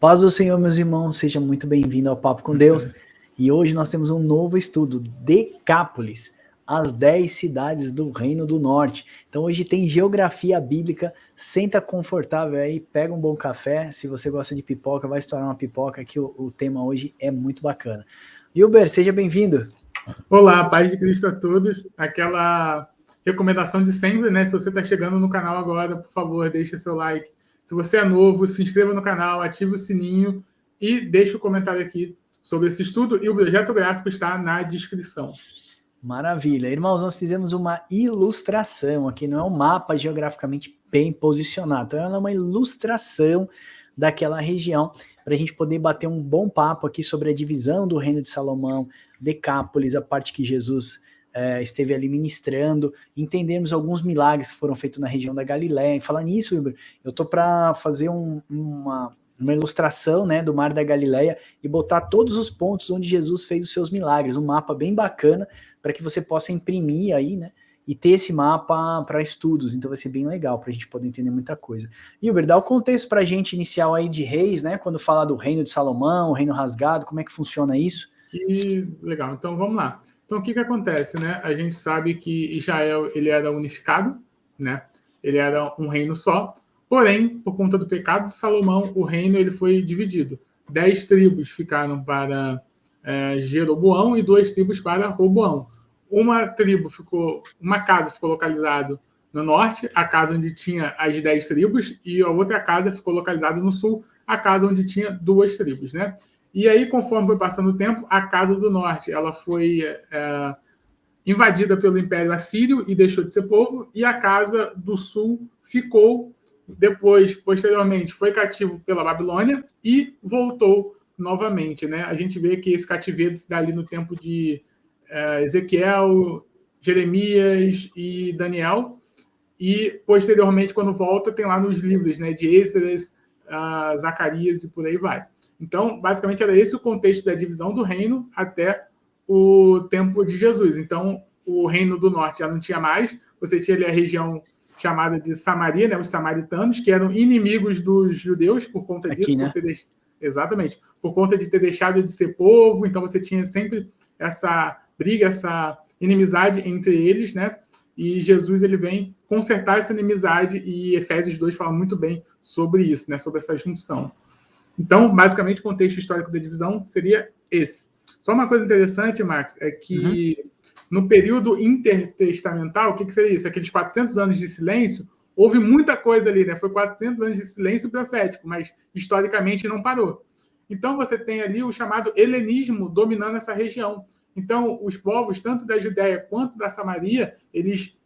Paz do Senhor, meus irmãos, seja muito bem-vindo ao Papo com Deus. E hoje nós temos um novo estudo, Decápolis, as 10 cidades do Reino do Norte. Então hoje tem geografia bíblica, senta confortável aí, pega um bom café, se você gosta de pipoca, vai estourar uma pipoca, que o tema hoje é muito bacana. Hilber, seja bem-vindo. Olá, paz de Cristo a todos. Aquela recomendação de sempre, né? Se você está chegando no canal agora, por favor, deixa seu like. Se você é novo, se inscreva no canal, ative o sininho e deixe o comentário aqui sobre esse estudo. E o projeto gráfico está na descrição. Maravilha. Irmãos, nós fizemos uma ilustração aqui, não é um mapa geograficamente bem posicionado, então ela é uma ilustração daquela região, para a gente poder bater um bom papo aqui sobre a divisão do Reino de Salomão, Decápolis, a parte que Jesus esteve ali ministrando, entendermos alguns milagres que foram feitos na região da Galiléia. E falar nisso, Wilber, eu tô para fazer uma ilustração, né, do Mar da Galiléia e botar todos os pontos onde Jesus fez os seus milagres, um mapa bem bacana para que você possa imprimir aí, né, e ter esse mapa para estudos. Então vai ser bem legal para a gente poder entender muita coisa. Hilber, dá o contexto para a gente inicial aí de Reis, né, quando fala do Reino de Salomão, o Reino Rasgado, como é que funciona isso? Que legal, então vamos lá. Então o que acontece, né? A gente sabe que Israel ele era unificado, né? Ele era um reino só, porém, por conta do pecado de Salomão, o reino ele foi dividido. 10 tribos ficaram para Jeroboão e 2 tribos para Roboão. Uma casa ficou localizada no norte, a casa onde tinha as 10 tribos, e a outra casa ficou localizada no sul, a casa onde tinha 2 tribos, né? E aí, conforme foi passando o tempo, a Casa do Norte ela foi invadida pelo Império Assírio e deixou de ser povo, e a Casa do Sul ficou, posteriormente, foi cativo pela Babilônia e voltou novamente, né? A gente vê que esse cativeiro se dá ali no tempo de Ezequiel, Jeremias e Daniel, e posteriormente, quando volta, tem lá nos livros, né, de Esdras, Zacarias e por aí vai. Então, basicamente, era esse o contexto da divisão do reino até o tempo de Jesus. Então, o reino do norte já não tinha mais. Você tinha ali a região chamada de Samaria, né, os samaritanos, que eram inimigos dos judeus por conta disso. Né? Exatamente. Por conta de ter deixado de ser povo. Então, você tinha sempre essa briga, essa inimizade entre eles, né? E Jesus ele vem consertar essa inimizade, e Efésios 2 fala muito bem sobre isso, né? Sobre essa junção. Então, basicamente, o contexto histórico da divisão seria esse. Só uma coisa interessante, Max, é que no período intertestamental, o que seria isso? Aqueles 400 anos de silêncio, houve muita coisa ali, né? Foi 400 anos de silêncio profético, mas historicamente não parou. Então, você tem ali o chamado helenismo dominando essa região. Então, os povos, tanto da Judéia quanto da Samaria, eles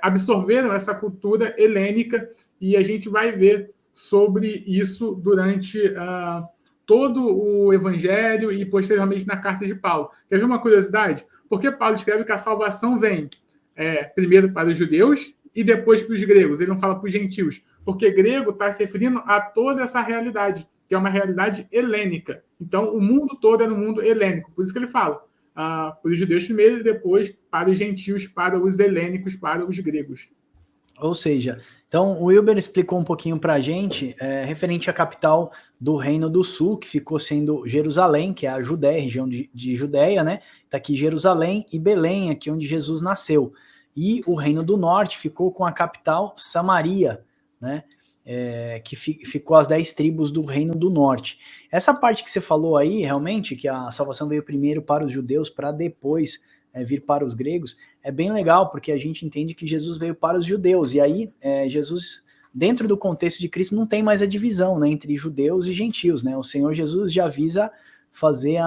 absorveram essa cultura helênica, e a gente vai ver sobre isso durante todo o Evangelho e posteriormente na carta de Paulo. Quer ver uma curiosidade? Por que Paulo escreve que a salvação vem primeiro para os judeus e depois para os gregos? Ele não fala para os gentios, porque grego está se referindo a toda essa realidade, que é uma realidade helênica. Então, o mundo todo é no mundo helênico. Por isso que ele fala para os judeus primeiro e depois para os gentios, para os helênicos, para os gregos. Ou seja, então o Wilber explicou um pouquinho para a gente referente à capital do Reino do Sul, que ficou sendo Jerusalém, que é a Judéia, região de Judéia, né? Está aqui Jerusalém e Belém, aqui onde Jesus nasceu. E o Reino do Norte ficou com a capital Samaria, né? Que ficou as 10 tribos do Reino do Norte. Essa parte que você falou aí, realmente, que a salvação veio primeiro para os judeus, para depois vir para os gregos, é bem legal, porque a gente entende que Jesus veio para os judeus, e aí Jesus, dentro do contexto de Cristo, não tem mais a divisão, né, entre judeus e gentios, né? O Senhor Jesus já visa fazer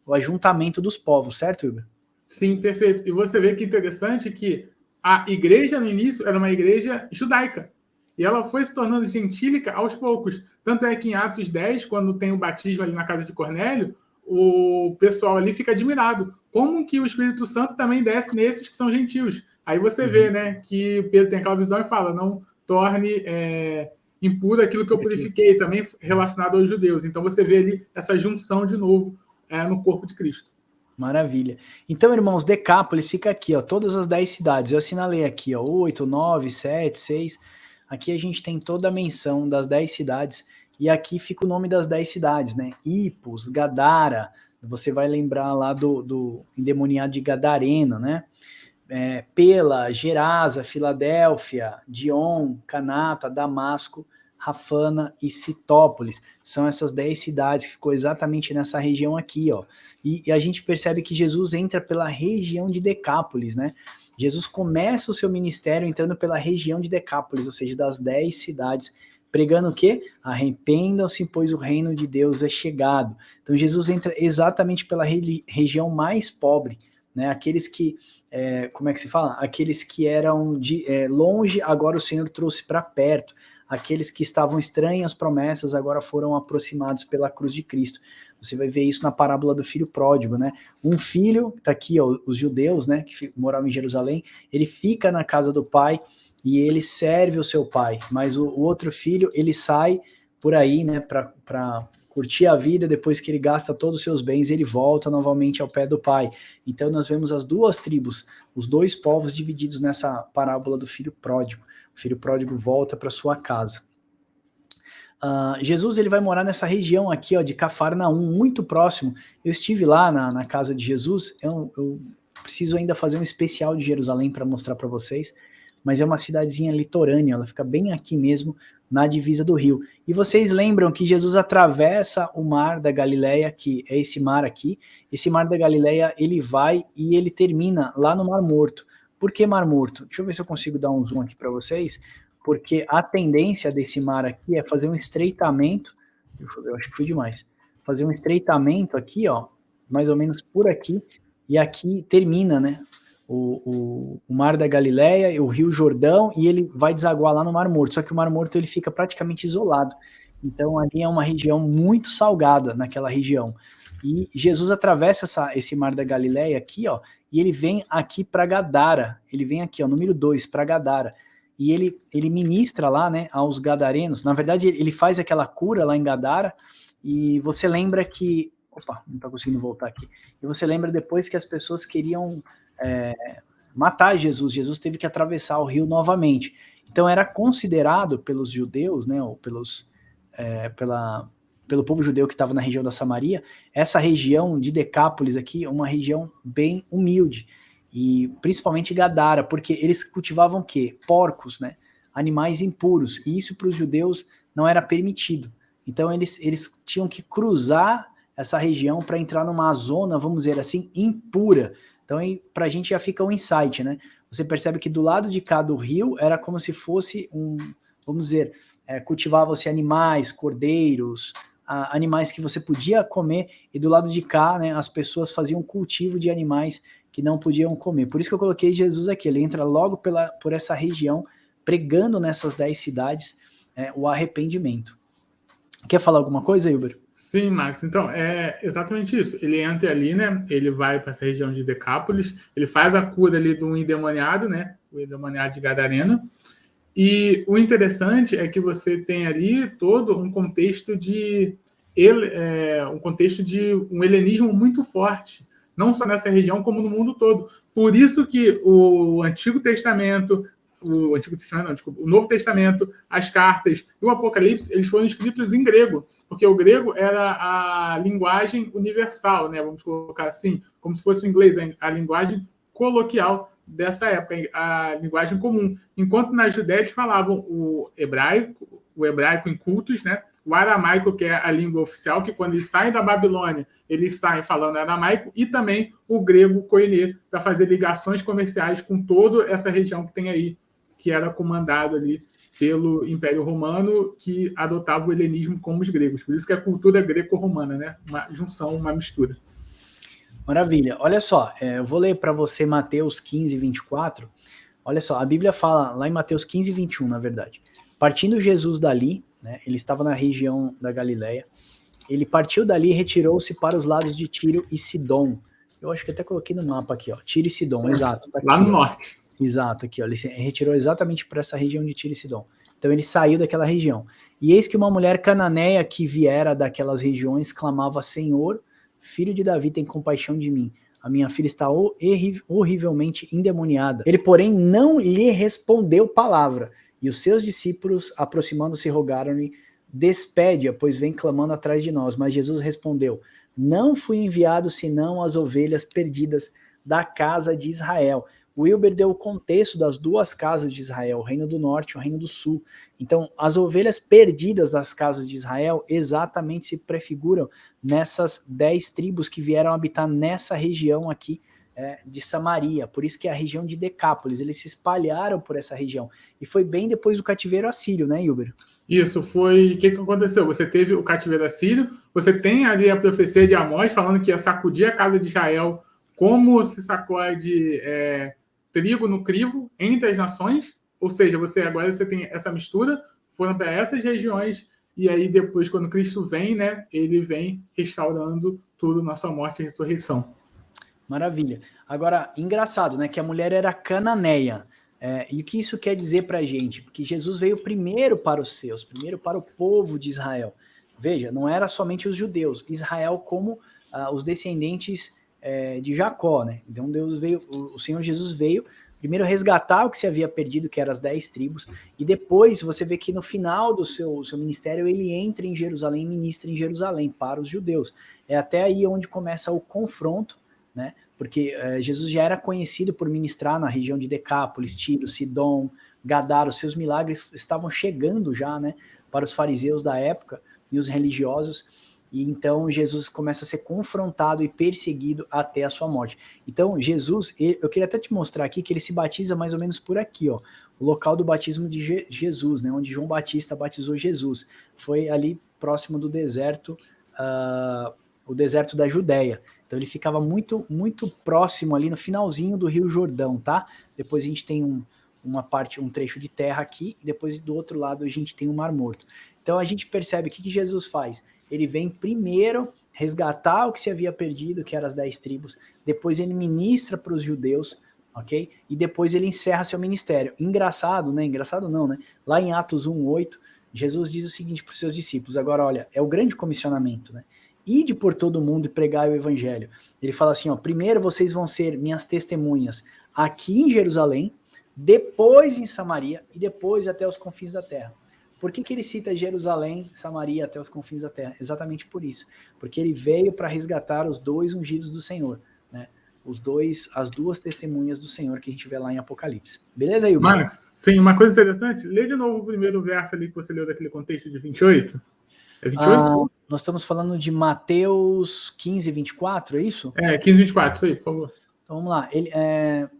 o ajuntamento dos povos, certo, Hilber? Sim, perfeito. E você vê que interessante que a igreja no início era uma igreja judaica, e ela foi se tornando gentílica aos poucos. Tanto é que em Atos 10, quando tem o batismo ali na casa de Cornélio, o pessoal ali fica admirado. Como que o Espírito Santo também desce nesses que são gentios? Aí você vê, né, que Pedro tem aquela visão e fala, não torne impuro aquilo que eu purifiquei, também relacionado aos judeus. Então você vê ali essa junção de novo no corpo de Cristo. Maravilha. Então, irmãos, Decápolis fica aqui, ó, todas as 10 cidades. Eu assinalei aqui, ó, 8, 9, 7, 6. Aqui a gente tem toda a menção das 10 cidades e aqui fica o nome das 10 cidades, né? Ipos, Gadara, você vai lembrar lá do endemoniado de Gadareno, né? Pela, Gerasa, Filadélfia, Dion, Canata, Damasco, Rafana e Citópolis. São essas 10 cidades que ficou exatamente nessa região aqui, ó. E a gente percebe que Jesus entra pela região de Decápolis, né? Jesus começa o seu ministério entrando pela região de Decápolis, ou seja, das 10 cidades, pregando o quê? Arrependam-se, pois o reino de Deus é chegado. Então Jesus entra exatamente pela região mais pobre, né? Aqueles que como é que se fala? Aqueles que eram longe, agora o Senhor trouxe para perto. Aqueles que estavam estranhos às promessas, agora foram aproximados pela cruz de Cristo. Você vai ver isso na parábola do filho pródigo, né? Um filho, tá aqui, ó, os judeus, né, que moravam em Jerusalém, ele fica na casa do pai e ele serve o seu pai, mas o outro filho, ele sai por aí, né, para curtir a vida. Depois que ele gasta todos os seus bens, ele volta novamente ao pé do pai. Então nós vemos as duas tribos, os dois povos divididos nessa parábola do filho pródigo. O filho pródigo volta para sua casa. Jesus, ele vai morar nessa região aqui, ó, de Cafarnaum, muito próximo. Eu estive lá na casa de Jesus. Eu preciso ainda fazer um especial de Jerusalém para mostrar para vocês, mas é uma cidadezinha litorânea, ela fica bem aqui mesmo, na divisa do rio. E vocês lembram que Jesus atravessa o mar da Galileia, que é esse mar aqui. Esse mar da Galileia, ele vai e ele termina lá no Mar Morto. Por que Mar Morto? Deixa eu ver se eu consigo dar um zoom aqui para vocês, porque a tendência desse mar aqui é fazer um estreitamento, eu acho que foi demais, fazer um estreitamento aqui, ó, mais ou menos por aqui, e aqui termina, né? O Mar da Galileia, o Rio Jordão, e ele vai desaguar lá no Mar Morto, só que o Mar Morto ele fica praticamente isolado, então ali é uma região muito salgada naquela região, e Jesus atravessa esse Mar da Galileia aqui, ó, e ele vem aqui para Gadara, ele vem aqui, ó, número 2, para Gadara, e ele ministra lá, né, aos gadarenos. Na verdade, ele faz aquela cura lá em Gadara, e você lembra que, opa, não tá conseguindo voltar aqui, e você lembra depois que as pessoas queriam matar Jesus teve que atravessar o rio novamente. Então era considerado pelos judeus, né, ou pelo povo judeu que estava na região da Samaria, essa região de Decápolis aqui, uma região bem humilde, e principalmente Gadara, porque eles cultivavam o quê? Porcos, né? Animais impuros, e isso para os judeus não era permitido. Então eles tinham que cruzar essa região para entrar numa zona, vamos dizer assim, impura. Então, para a gente já fica um insight, né? Você percebe que do lado de cá do rio era como se fosse vamos dizer, cultivavam-se animais, cordeiros, animais que você podia comer, e do lado de cá, né, as pessoas faziam cultivo de animais que não podiam comer. Por isso que eu coloquei Jesus aqui, ele entra logo por essa região, pregando nessas 10 cidades o arrependimento. Quer falar alguma coisa, Hilber? Sim, Max. Então, é exatamente isso. Ele entra ali, né? Ele vai para essa região de Decápolis, ele faz a cura ali do endemoniado, né? O endemoniado de Gadareno. E o interessante é que você tem ali todo um contexto de um helenismo muito forte, não só nessa região, como no mundo todo. Por isso que o Novo Testamento, as cartas e o Apocalipse, eles foram escritos em grego, porque o grego era a linguagem universal, né? Vamos colocar assim, como se fosse o inglês, a linguagem coloquial dessa época, a linguagem comum. Enquanto na Judéia eles falavam o hebraico em cultos, né? O aramaico, que é a língua oficial, que quando eles saem da Babilônia, eles saem falando aramaico, e também o grego koiné, para fazer ligações comerciais com toda essa região que tem aí, que era comandado ali pelo Império Romano, que adotava o helenismo como os gregos. Por isso que é a cultura greco-romana, né? Uma junção, uma mistura. Maravilha. Olha só, eu vou ler para você Mateus 15, 24. Olha só, a Bíblia fala lá em Mateus 15, 21, na verdade. Partindo Jesus dali, né, ele estava na região da Galileia, ele partiu dali e retirou-se para os lados de Tiro e Sidom. Eu acho que até coloquei no mapa aqui, ó. Tiro e Sidom, exato. Tá aqui, lá no norte. Exato, aqui, ó. Ele retirou exatamente para essa região de Tiro e Sidom. Então ele saiu daquela região. E eis que uma mulher cananeia que viera daquelas regiões clamava: Senhor, filho de Davi, tem compaixão de mim. A minha filha está horrivelmente endemoniada. Ele, porém, não lhe respondeu palavra. E os seus discípulos, aproximando-se, rogaram-lhe despede-a, pois vem clamando atrás de nós. Mas Jesus respondeu, não fui enviado senão as ovelhas perdidas da casa de Israel. O Wilber deu o contexto das duas casas de Israel, o reino do norte e o reino do sul. Então, as ovelhas perdidas das casas de Israel exatamente se prefiguram nessas 10 tribos que vieram habitar nessa região aqui de Samaria. Por isso que é a região de Decápolis. Eles se espalharam por essa região. E foi bem depois do cativeiro assírio, né, Wilber? Isso foi. O que aconteceu? Você teve o cativeiro assírio, você tem ali a profecia de Amós falando que ia sacudir a casa de Israel como se sacode trigo no crivo entre as nações, ou seja, agora você tem essa mistura, foram para essas regiões, e aí depois, quando Cristo vem, né, ele vem restaurando tudo na sua morte e ressurreição. Maravilha. Agora, engraçado, né, que a mulher era cananeia, e o que isso quer dizer para a gente? Porque Jesus veio primeiro para os seus, primeiro para o povo de Israel. Veja, não era somente os judeus, Israel como os descendentes de Jacó, né? Então Deus veio, o Senhor Jesus veio primeiro resgatar o que se havia perdido, que eram as 10 tribos, e depois você vê que no final do seu ministério ele entra em Jerusalém e ministra em Jerusalém para os judeus. É até aí onde começa o confronto, né? Porque Jesus já era conhecido por ministrar na região de Decápolis, Tiro, Sidom, Gadara. Os seus milagres estavam chegando já, né, para os fariseus da época e os religiosos. E então Jesus começa a ser confrontado e perseguido até a sua morte. Então Jesus, eu queria até te mostrar aqui que ele se batiza mais ou menos por aqui, ó, o local do batismo de Jesus, né, onde João Batista batizou Jesus. Foi ali próximo do deserto, o deserto da Judéia. Então ele ficava muito, muito próximo ali no finalzinho do Rio Jordão, tá? Depois a gente tem um trecho de terra aqui, e depois do outro lado a gente tem o Mar Morto. Então a gente percebe o que Jesus faz. Ele vem primeiro resgatar o que se havia perdido, que eram as 10 tribos, depois ele ministra para os judeus, ok? E depois ele encerra seu ministério. Engraçado, né? Engraçado não, né? Lá em Atos 1:8, Jesus diz o seguinte para os seus discípulos, agora olha, é o grande comissionamento, né? Ide por todo mundo e pregai o evangelho. Ele fala assim, ó, primeiro vocês vão ser minhas testemunhas aqui em Jerusalém, depois em Samaria e depois até os confins da terra. Por que ele cita Jerusalém, Samaria, até os confins da terra? Exatamente por isso. Porque ele veio para resgatar os 2 ungidos do Senhor, né? As duas testemunhas do Senhor que a gente vê lá em Apocalipse. Beleza, Ilma? Mas, sim, uma coisa interessante, lê de novo o primeiro verso ali que você leu daquele contexto de 28. É 28? Nós estamos falando de Mateus 15, 24, é isso? 15, 24, isso aí, por favor. Então vamos lá.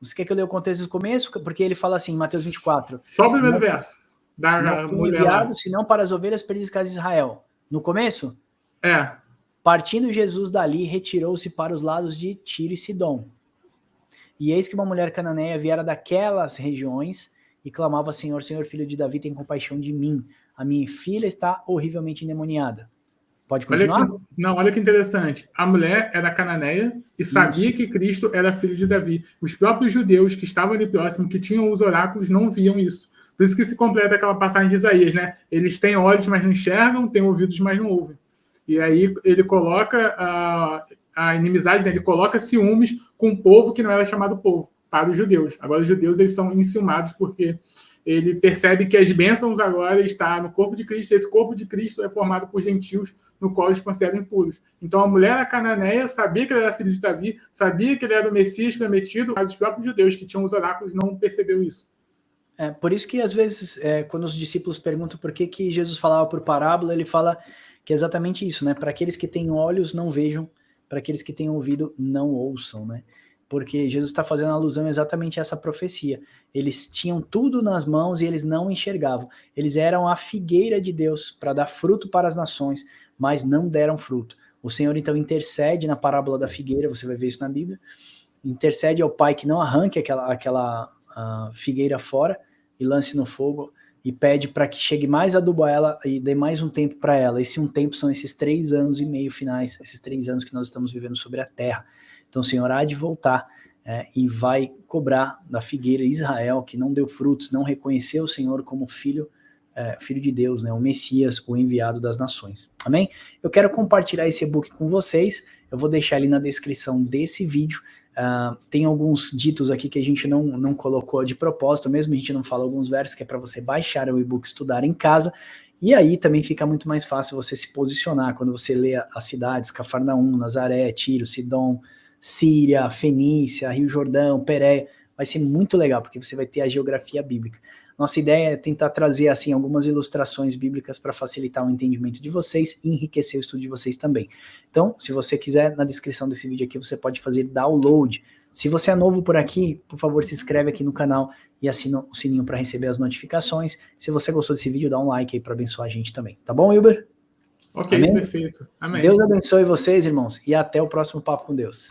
Você quer que eu leia o contexto do começo? Porque ele fala assim, Mateus 24. Só o primeiro verso. Não fui enviado, senão para as ovelhas perdidas da casa de Israel. No começo? Partindo Jesus dali, retirou-se para os lados de Tiro e Sidom. E eis que uma mulher cananeia viera daquelas regiões e clamava, Senhor, Senhor, filho de Davi, tem compaixão de mim. A minha filha está horrivelmente endemoniada. Pode continuar? Olha que interessante. A mulher era cananeia e sabia que Cristo era filho de Davi. Os próprios judeus que estavam ali próximo, que tinham os oráculos, não viam isso. Por isso que se completa aquela passagem de Isaías, né? Eles têm olhos, mas não enxergam, têm ouvidos, mas não ouvem. E aí ele coloca a inimizade, né? Ele coloca ciúmes com um povo que não era chamado povo, para os judeus. Agora os judeus eles são enciumados porque ele percebe que as bênçãos agora estão no corpo de Cristo. Esse corpo de Cristo é formado por gentios, no qual eles consideram impuros. Então a mulher a cananeia sabia que ele era filho de Davi, sabia que ele era o Messias prometido, mas os próprios judeus que tinham os oráculos não perceberam isso. Por isso que às vezes, quando os discípulos perguntam por que Jesus falava por parábola, ele fala que é exatamente isso, né? Para aqueles que têm olhos, não vejam, para aqueles que têm ouvido, não ouçam, né? Porque Jesus está fazendo alusão exatamente a essa profecia. Eles tinham tudo nas mãos e eles não enxergavam. Eles eram a figueira de Deus para dar fruto para as nações, mas não deram fruto. O Senhor então intercede na parábola da figueira, você vai ver isso na Bíblia, intercede ao Pai que não arranque aquela figueira fora e lance no fogo, e pede para que chegue mais adubo a ela e dê mais um tempo para ela. Esse um tempo são esses 3 anos e meio finais, esses 3 anos que nós estamos vivendo sobre a terra. Então o Senhor há de voltar e vai cobrar da figueira Israel, que não deu frutos, não reconheceu o Senhor como filho de Deus, né, o Messias, o enviado das nações. Amém? Eu quero compartilhar esse e-book com vocês, eu vou deixar ali na descrição desse vídeo. Tem alguns ditos aqui que a gente não colocou de propósito, mesmo a gente não fala alguns versos, que é para você baixar o e-book, estudar em casa, E aí também fica muito mais fácil você se posicionar quando você lê as cidades, Cafarnaum, Nazaré, Tiro, Sidom, Síria, Fenícia, Rio Jordão, Pérea. Vai ser muito legal, porque você vai ter a geografia bíblica. Nossa ideia é tentar trazer assim algumas ilustrações bíblicas para facilitar o entendimento de vocês e enriquecer o estudo de vocês também. Então, se você quiser, na descrição desse vídeo aqui você pode fazer download. Se você é novo por aqui, por favor, se inscreve aqui no canal e assina o sininho para receber as notificações. Se você gostou desse vídeo, dá um like aí para abençoar a gente também. Tá bom, Wilber? Ok, Amém? perfeito. Amém. Deus abençoe vocês, irmãos, e até o próximo Papo com Deus.